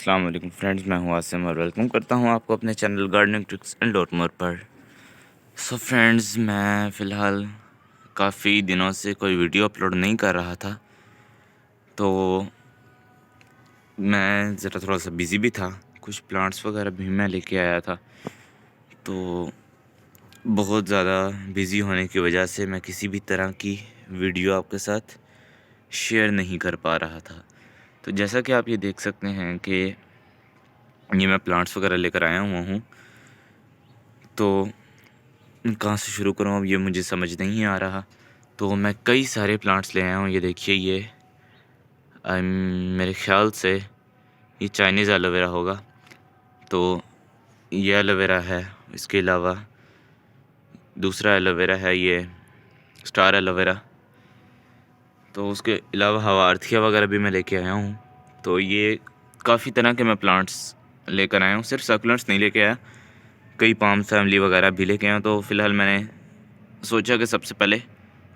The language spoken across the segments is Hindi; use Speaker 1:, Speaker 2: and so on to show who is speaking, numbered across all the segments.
Speaker 1: अस्सलाम वालेकुम फ्रेंड्स, मैं हूं आसिम और वेलकम करता हूं आपको अपने channel gardening tricks and dot more पर। सो फ्रेंड्स, मैं फ़िलहाल काफ़ी दिनों से कोई वीडियो अपलोड नहीं कर रहा था, तो मैं ज़रा थोड़ा सा बिज़ी भी था। कुछ प्लांट्स वगैरह भी मैं लेके आया था, तो बहुत ज़्यादा बिज़ी होने की वजह से मैं किसी भी तरह की वीडियो आपके साथ शेयर नहीं कर पा रहा था। तो जैसा कि आप ये देख सकते हैं कि ये मैं प्लांट्स वगैरह लेकर आया हुआ हूँ, तो कहाँ से शुरू करूँ अब ये मुझे समझ नहीं आ रहा। तो मैं कई सारे प्लांट्स ले आया हूँ। ये देखिए, ये मेरे ख़्याल से ये चाइनीज़ एलोवेरा होगा। तो ये एलोवेरा है, इसके अलावा दूसरा एलोवेरा है, ये स्टार एलोवेरा। तो उसके अलावा हवार्थिया वगैरह भी मैं लेके आया हूँ। तो ये काफ़ी तरह के मैं प्लांट्स लेकर आया हूँ, सिर्फ सक्युलेंट्स नहीं लेके आया, कई पाम फैमिली वगैरह भी लेके आया हूँ। तो फ़िलहाल मैंने सोचा कि सबसे पहले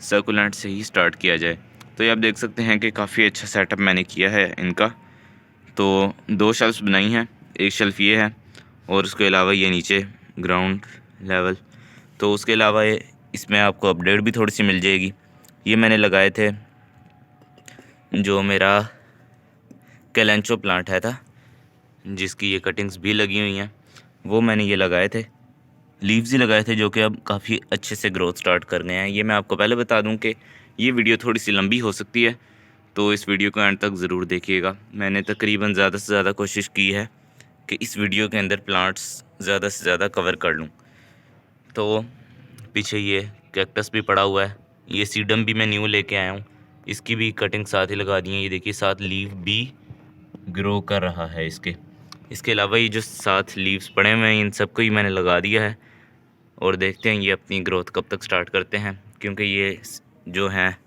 Speaker 1: सर्कुलेंट से ही स्टार्ट किया जाए। तो ये आप देख सकते हैं कि काफ़ी अच्छा सेटअप मैंने किया है इनका। तो 2 शेल्फ्स बनाई हैं, एक शेल्फ़ ये है और उसके अलावा ये नीचे ग्राउंड लेवल। तो उसके अलावा ये इसमें आपको अपडेट भी थोड़ी सी मिल जाएगी। ये मैंने लगाए थे, जो मेरा कैलेंचो प्लांट है था, जिसकी ये कटिंग्स भी लगी हुई हैं, वो मैंने ये लगाए थे, लीव्स ही लगाए थे, जो कि अब काफ़ी अच्छे से ग्रोथ स्टार्ट कर गए हैं। ये मैं आपको पहले बता दूं कि ये वीडियो थोड़ी सी लंबी हो सकती है, तो इस वीडियो को एंड तक ज़रूर देखिएगा। मैंने तकरीबन ज़्यादा से ज़्यादा कोशिश की है कि इस वीडियो के अंदर प्लांट्स ज़्यादा से ज़्यादा कवर कर लूँ। तो पीछे ये कैक्टस भी पड़ा हुआ है, ये सीडम भी मैं न्यू लेके आया हूँ, इसकी भी कटिंग साथ ही लगा दी है। ये देखिए, साथ लीव भी ग्रो कर रहा है इसके अलावा ये जो साथ लीव्स पड़े हुए हैं, इन सबको ही मैंने लगा दिया है और देखते हैं ये अपनी ग्रोथ कब तक स्टार्ट करते हैं, क्योंकि ये जो हैं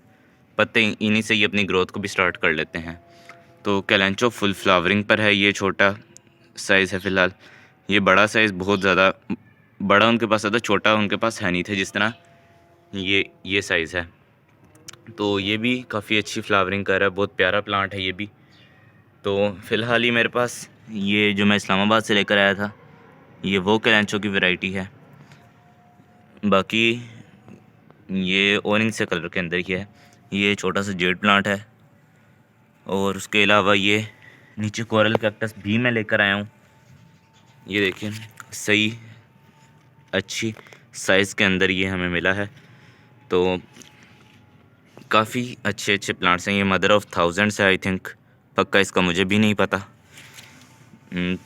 Speaker 1: पत्ते इन्हीं से ही अपनी ग्रोथ को भी स्टार्ट कर लेते हैं। तो कैलेंचो फुल फ्लावरिंग पर है, ये छोटा साइज़ है फ़िलहाल। ये बड़ा साइज़ बहुत ज़्यादा बड़ा उनके पास था, छोटा उनके पास है नहीं थे जिस तरह ये साइज़ है। तो ये भी काफ़ी अच्छी फ्लावरिंग कर रहा है, बहुत प्यारा प्लांट है ये भी। तो फ़िलहाल ही मेरे पास ये जो मैं इस्लामाबाद से लेकर आया था, ये वो कैलेंचो की वैरायटी है। बाकी ये ऑरेंज से कलर के अंदर ही है। ये छोटा सा जेड प्लांट है और उसके अलावा ये नीचे कोरल कैक्टस भी मैं लेकर आया हूँ। ये देखिए, सही अच्छी साइज़ के अंदर ये हमें मिला है। तो काफ़ी अच्छे अच्छे प्लांट्स हैं। ये मदर ऑफ थाउजेंड्स है आई थिंक, पक्का इसका मुझे भी नहीं पता।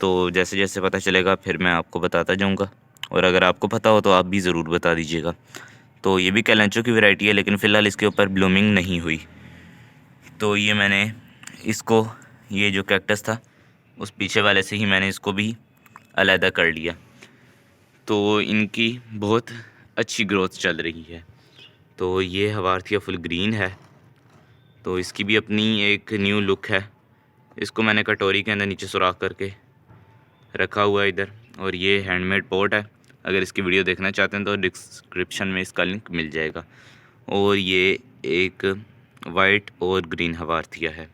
Speaker 1: तो जैसे जैसे पता चलेगा फिर मैं आपको बताता जाऊँगा, और अगर आपको पता हो तो आप भी ज़रूर बता दीजिएगा। तो ये भी कैलेंचो की वैरायटी है, लेकिन फ़िलहाल इसके ऊपर ब्लूमिंग नहीं हुई। तो ये मैंने इसको, ये जो कैक्टस था उस पीछे वाले से ही मैंने इसको भी अलहदा कर लिया। तो इनकी बहुत अच्छी ग्रोथ चल रही है। तो ये हवार्थिया फुल ग्रीन है, तो इसकी भी अपनी एक न्यू लुक है। इसको मैंने कटोरी के अंदर नीचे सुराख करके रखा हुआ है इधर, और ये हैंडमेड पॉट है। अगर इसकी वीडियो देखना चाहते हैं तो डिस्क्रिप्शन में इसका लिंक मिल जाएगा। और ये एक वाइट और ग्रीन हवार्थिया है।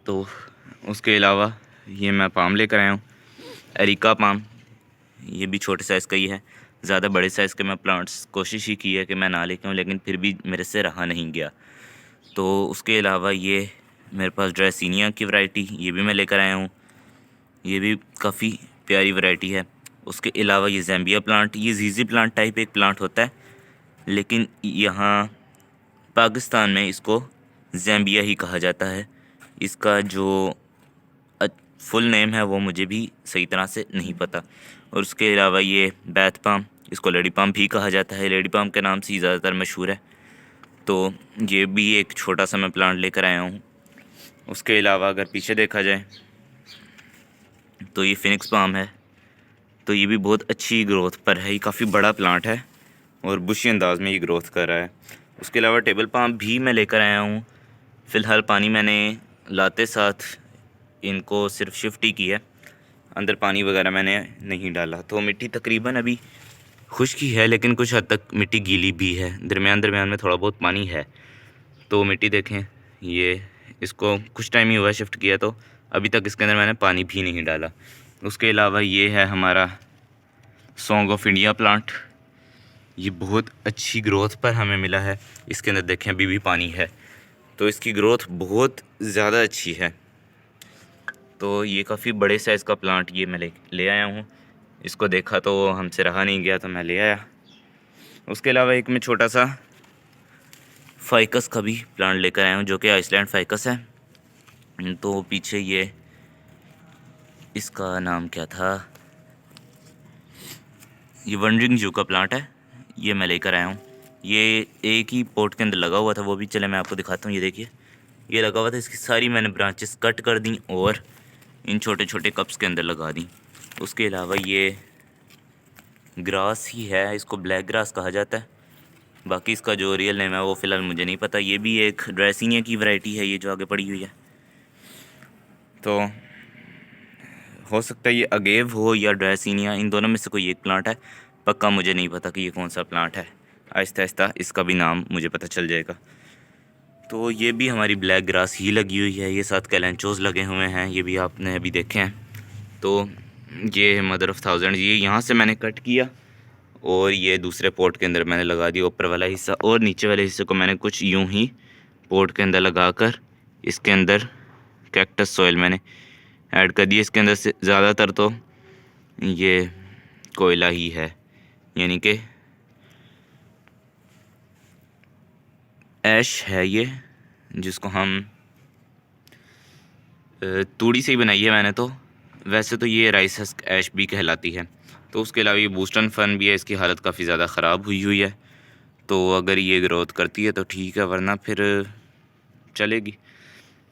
Speaker 1: तो उसके अलावा ये मैं पाम लेकर आया हूँ, एरिका पाम। ये भी छोटे साइज़ का ही है, ज़्यादा बड़े साइज़ के मैं प्लांट्स कोशिश ही की है कि मैं ना लेके आऊँ, लेकिन फिर भी मेरे से रहा नहीं गया। तो उसके अलावा ये मेरे पास ड्रेसिनिया की वैरायटी, ये भी मैं लेकर आया हूँ। ये भी काफ़ी प्यारी वैरायटी है। उसके अलावा ये ज़ैम्बिया प्लांट, ये ज़ीज़ी प्लांट टाइप एक प्लांट होता है, लेकिन यहाँ पाकिस्तान में इसको ज़ैम्बिया ही कहा जाता है। इसका जो फुल नेम है वो मुझे भी सही तरह से नहीं पता। और उसके अलावा ये बैथ पाम, इसको लेडी पाम भी कहा जाता है, लेडी पाम के नाम से ही ज़्यादातर मशहूर है। तो ये भी एक छोटा सा मैं प्लांट लेकर आया हूँ। उसके अलावा अगर पीछे देखा जाए तो ये फिनिक्स पाम है, तो ये भी बहुत अच्छी ग्रोथ पर है। ये काफ़ी बड़ा प्लांट है और बुशी अंदाज में ये ग्रोथ कर रहा है। उसके अलावा टेबल पाम भी मैं लेकर आया हूँ। फ़िलहाल पानी मैंने लाते साथ इनको सिर्फ शिफ्ट ही किया, अंदर पानी वगैरह मैंने नहीं डाला। तो मिट्टी तकरीबन अभी खुश्क ही है, लेकिन कुछ हद तक मिट्टी गीली भी है, दरमियान दरमियान में थोड़ा बहुत पानी है। तो मिट्टी देखें, ये इसको कुछ टाइम ही हुआ शिफ्ट किया, तो अभी तक इसके अंदर मैंने पानी भी नहीं डाला। उसके अलावा ये है हमारा सॉन्ग ऑफ इंडिया प्लांट। ये बहुत अच्छी ग्रोथ पर हमें मिला है। इसके अंदर देखें अभी भी पानी है, तो इसकी ग्रोथ बहुत ज़्यादा अच्छी है। तो ये काफ़ी बड़े साइज़ का प्लांट ये मैं ले आया हूँ। इसको देखा तो हमसे रहा नहीं गया, तो मैं ले आया। उसके अलावा एक मैं छोटा सा फाइकस का भी प्लांट लेकर आया हूँ, जो कि आइसलैंड फाइकस है। तो पीछे ये इसका नाम क्या था, ये वंडरिंग जू का प्लांट है, ये मैं लेकर आया हूँ। ये एक ही पॉट के अंदर लगा हुआ था, वो भी चले मैं आपको दिखाता हूँ। ये देखिए, ये लगा हुआ था। इसकी सारी मैंने ब्रांचेस कट कर दी और इन छोटे छोटे कप्स के अंदर लगा दी। उसके अलावा ये ग्रास ही है, इसको ब्लैक ग्रास कहा जाता है। बाकी इसका जो रियल नेम है वो फ़िलहाल मुझे नहीं पता। ये भी एक ड्रेसिनिया की वैरायटी है, ये जो आगे पड़ी हुई है। तो हो सकता है ये अगेव हो या ड्रेसिनिया, इन दोनों में से कोई एक प्लांट है। पक्का मुझे नहीं पता कि ये कौन सा प्लांट है। आहिस्ता आहिस्ता इसका भी नाम मुझे पता चल जाएगा। तो ये भी हमारी ब्लैक ग्रास ही लगी हुई है। ये 7 कैलेंचोस लगे हुए हैं, ये भी आपने अभी देखे हैं। तो ये मदर ऑफ़ थाउजेंड, ये यहाँ से मैंने कट किया और ये दूसरे पॉट के अंदर मैंने लगा दिया ऊपर वाला हिस्सा, और नीचे वाले हिस्से को मैंने कुछ यूं ही पॉट के अंदर लगा कर इसके अंदर कैक्टस सॉइल मैंने ऐड कर दिया। इसके अंदर से ज़्यादातर तो ये कोयला ही है, यानी कि ऐश है ये, जिसको हम तूड़ी से ही बनाई है मैंने। तो वैसे तो ये राइस हस्क ऐश भी कहलाती है। तो उसके अलावा ये बूस्टन फर्न भी है, इसकी हालत काफ़ी ज़्यादा ख़राब हुई हुई है। तो अगर ये ग्रोथ करती है तो ठीक है, वरना फिर चलेगी।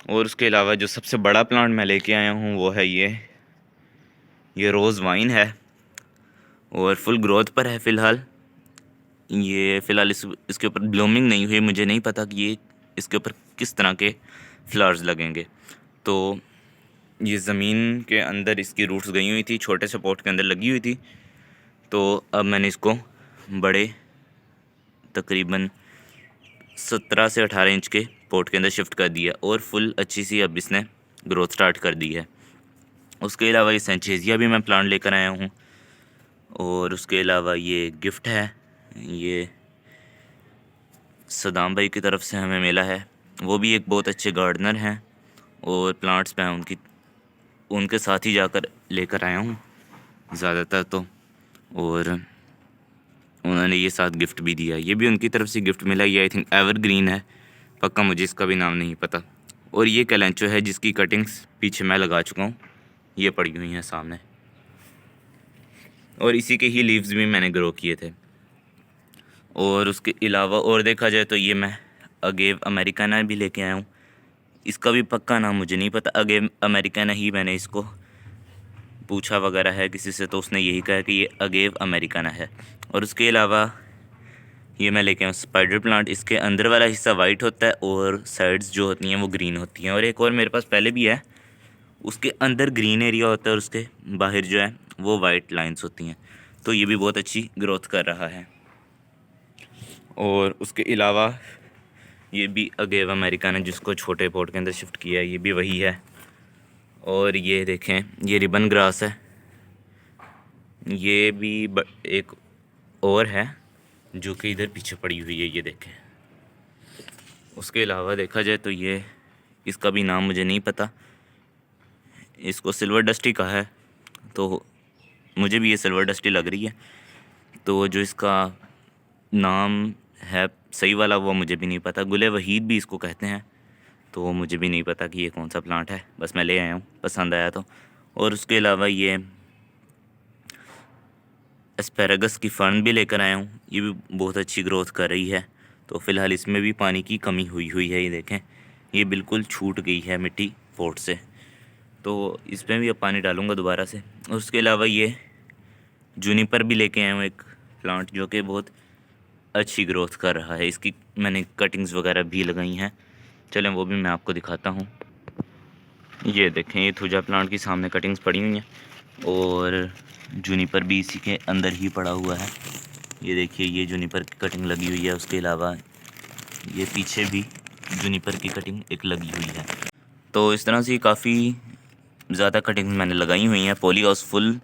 Speaker 1: और उसके अलावा जो सबसे बड़ा प्लांट मैं लेके आया हूँ वो है ये रोज़ वाइन है और फुल ग्रोथ पर है फ़िलहाल। ये फ़िलहाल इसके ऊपर ब्लूमिंग नहीं हुई, मुझे नहीं पता कि ये इसके ऊपर किस तरह के फ्लावर्स लगेंगे। तो ये ज़मीन के अंदर इसकी रूट्स गई हुई थी, छोटे से पॉट के अंदर लगी हुई थी। तो अब मैंने इसको बड़े तकरीबन 17 से 18 इंच के पॉट के अंदर शिफ्ट कर दिया और फुल अच्छी सी अब इसने ग्रोथ स्टार्ट कर दी है। उसके अलावा ये सेंचेजिया भी मैं प्लांट लेकर आया हूँ। और उसके अलावा ये गिफ्ट है, ये सदाम भाई की तरफ से हमें मिला है। वो भी एक बहुत अच्छे गार्डनर हैं और प्लांट्स मैं उनके साथ ही जाकर लेकर आया हूँ ज़्यादातर तो। और उन्होंने ये साथ गिफ्ट भी दिया, ये भी उनकी तरफ से गिफ्ट मिला। ये आई थिंक एवरग्रीन है, पक्का मुझे इसका भी नाम नहीं पता। और ये कैलेंचो है जिसकी कटिंग्स पीछे मैं लगा चुका हूँ, ये पड़ी हुई हैं सामने। और इसी के ही लीव्स भी मैंने ग्रो किए थे। और उसके अलावा और देखा जाए तो ये मैं अगेव अमेरिकाना भी लेके आया हूँ। इसका भी पक्का नाम मुझे नहीं पता, अगेव अमेरिकाना ही मैंने इसको पूछा वगैरह है किसी से, तो उसने यही कहा कि ये अगेव अमेरिकाना है। और उसके अलावा ये मैं लेके आया हूँ स्पाइडर प्लांट। इसके अंदर वाला हिस्सा वाइट होता है और साइड्स जो होती हैं वो ग्रीन होती हैं। और एक और मेरे पास पहले भी है, उसके अंदर ग्रीन एरिया होता है और उसके बाहर जो है वो वाइट लाइंस होती हैं। तो ये भी बहुत अच्छी ग्रोथ कर रहा है। और उसके अलावा ये भी अगेव अमेरिका ने जिसको छोटे पॉट के अंदर शिफ्ट किया है, ये भी वही है। और ये देखें, ये रिबन ग्रास है, ये भी एक और है जो कि इधर पीछे पड़ी हुई है, ये देखें। उसके अलावा देखा जाए तो ये इसका भी नाम मुझे नहीं पता, इसको सिल्वर डस्टी कहा है, तो मुझे भी ये सिल्वर डस्टी लग रही है। तो जो इसका नाम है सही वाला वो मुझे भी नहीं पता, गुले वहीद भी इसको कहते हैं, तो वो मुझे भी नहीं पता कि ये कौन सा प्लांट है। बस मैं ले आया हूँ, पसंद आया तो। और उसके अलावा ये एस्पेरागस की फर्न भी लेकर आया हूँ, ये भी बहुत अच्छी ग्रोथ कर रही है। तो फ़िलहाल इसमें भी पानी की कमी हुई है, ये देखें ये बिल्कुल छूट गई है मिट्टी पॉट से, तो इसमें भी अब पानी डालूँगा दोबारा से। उसके अलावा ये जूनिपर भी लेके आया हूँ एक प्लांट, जो कि बहुत अच्छी ग्रोथ कर रहा है। इसकी मैंने कटिंग्स वगैरह भी लगाई हैं, चलें वो भी मैं आपको दिखाता हूँ। ये देखें, ये थूजा प्लांट की सामने कटिंग्स पड़ी हुई हैं और जूनिपर भी इसी के अंदर ही पड़ा हुआ है। ये देखिए, ये जूनिपर की कटिंग लगी हुई है। उसके अलावा ये पीछे भी जूनिपर की कटिंग एक लगी हुई है। तो इस तरह से काफ़ी ज़्यादा कटिंग्स मैंने लगाई हुई हैं। पॉली हाउस फुल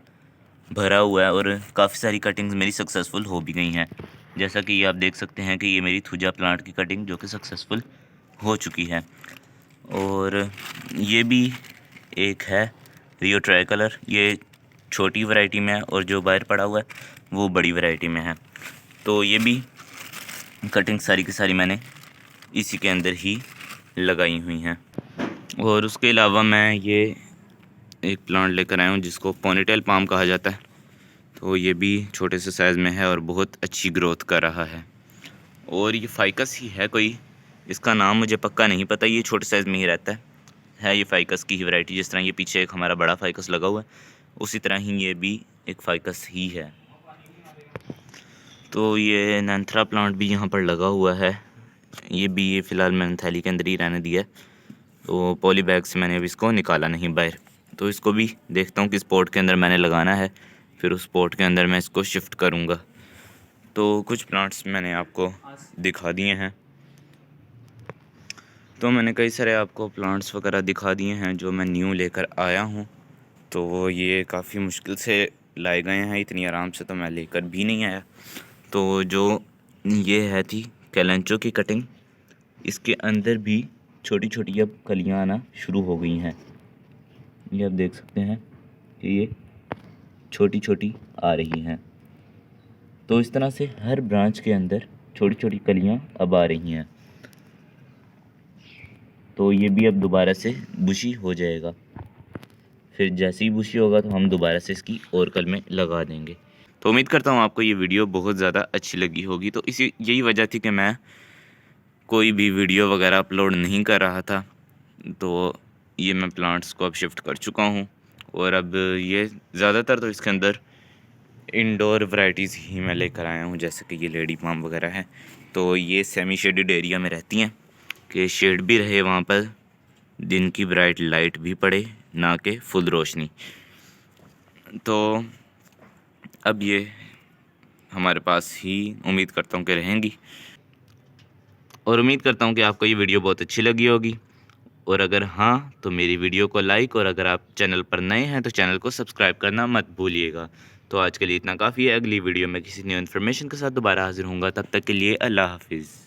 Speaker 1: भरा हुआ है और काफ़ी सारी कटिंग्स मेरी सक्सेसफुल हो भी गई हैं। जैसा कि ये आप देख सकते हैं कि ये मेरी थूजा प्लांट की कटिंग जो कि सक्सेसफुल हो चुकी है। और ये भी एक है रियो ट्राई कलर, ये छोटी वैरायटी में है और जो बाहर पड़ा हुआ है वो बड़ी वैरायटी में है। तो ये भी कटिंग सारी की सारी मैंने इसी के अंदर ही लगाई हुई हैं। और उसके अलावा मैं ये एक प्लांट लेकर आया हूँ जिसको पोनीटेल पाम कहा जाता है। तो ये भी छोटे से साइज़ में है और बहुत अच्छी ग्रोथ कर रहा है। और ये फाइकस ही है कोई, इसका नाम मुझे पक्का नहीं पता, ये छोटे साइज़ में ही रहता है ये फाइकस की ही वैरायटी। जिस तरह ये पीछे एक हमारा बड़ा फाइकस लगा हुआ है उसी तरह ही ये भी एक फाइकस ही है। तो ये नैंथरा प्लांट भी यहाँ पर लगा हुआ है। ये फ़िलहाल मैंने थैली के अंदर ही रहने दिया है। तो पॉली बैग से मैंने अभी इसको निकाला नहीं बाहर। तो इसको भी देखता हूँ किस पॉट के अंदर मैंने लगाना है, फिर उस पॉट के अंदर मैं इसको शिफ्ट करूँगा। तो कुछ प्लांट्स मैंने आपको दिखा दिए हैं। तो मैंने कई सारे आपको प्लांट्स वगैरह दिखा दिए हैं जो मैं न्यू लेकर आया हूँ। तो ये काफ़ी मुश्किल से लाए गए हैं, इतनी आराम से तो मैं लेकर भी नहीं आया। तो जो ये है थी कैलेंचो की कटिंग, इसके अंदर भी छोटी छोटी अब कलियाँ आना शुरू हो गई हैं। ये आप देख सकते हैं कि ये छोटी छोटी आ रही हैं। तो इस तरह से हर ब्रांच के अंदर छोटी छोटी कलियाँ अब आ रही हैं। तो ये भी अब दोबारा से बुशी हो जाएगा। फिर जैसे ही बुशी होगा तो हम दोबारा से इसकी और कल में लगा देंगे। तो उम्मीद करता हूँ आपको ये वीडियो बहुत ज़्यादा अच्छी लगी होगी। तो यही वजह थी कि मैं कोई भी वीडियो वगैरह अपलोड नहीं कर रहा था। तो ये मैं प्लांट्स को अब शिफ्ट कर चुका हूँ और अब ये ज़्यादातर तो इसके अंदर इंडोर वैरायटीज़ ही मैं लेकर आया हूँ, जैसे कि ये लेडी पाम वगैरह है। तो ये सेमी शेडेड एरिया में रहती हैं कि शेड भी रहे वहाँ पर, दिन की ब्राइट लाइट भी पड़े, ना कि फुल रोशनी। तो अब ये हमारे पास ही उम्मीद करता हूँ कि रहेंगी। और उम्मीद करता हूँ कि आपको ये वीडियो बहुत अच्छी लगी होगी। और अगर हाँ तो मेरी वीडियो को लाइक, और अगर आप चैनल पर नए हैं तो चैनल को सब्सक्राइब करना मत भूलिएगा। तो आज के लिए इतना काफ़ी है। अगली वीडियो में किसी न्यू इन्फॉर्मेशन के साथ दोबारा हाजिर होऊंगा। तब तक के लिए अल्लाह हाफिज़।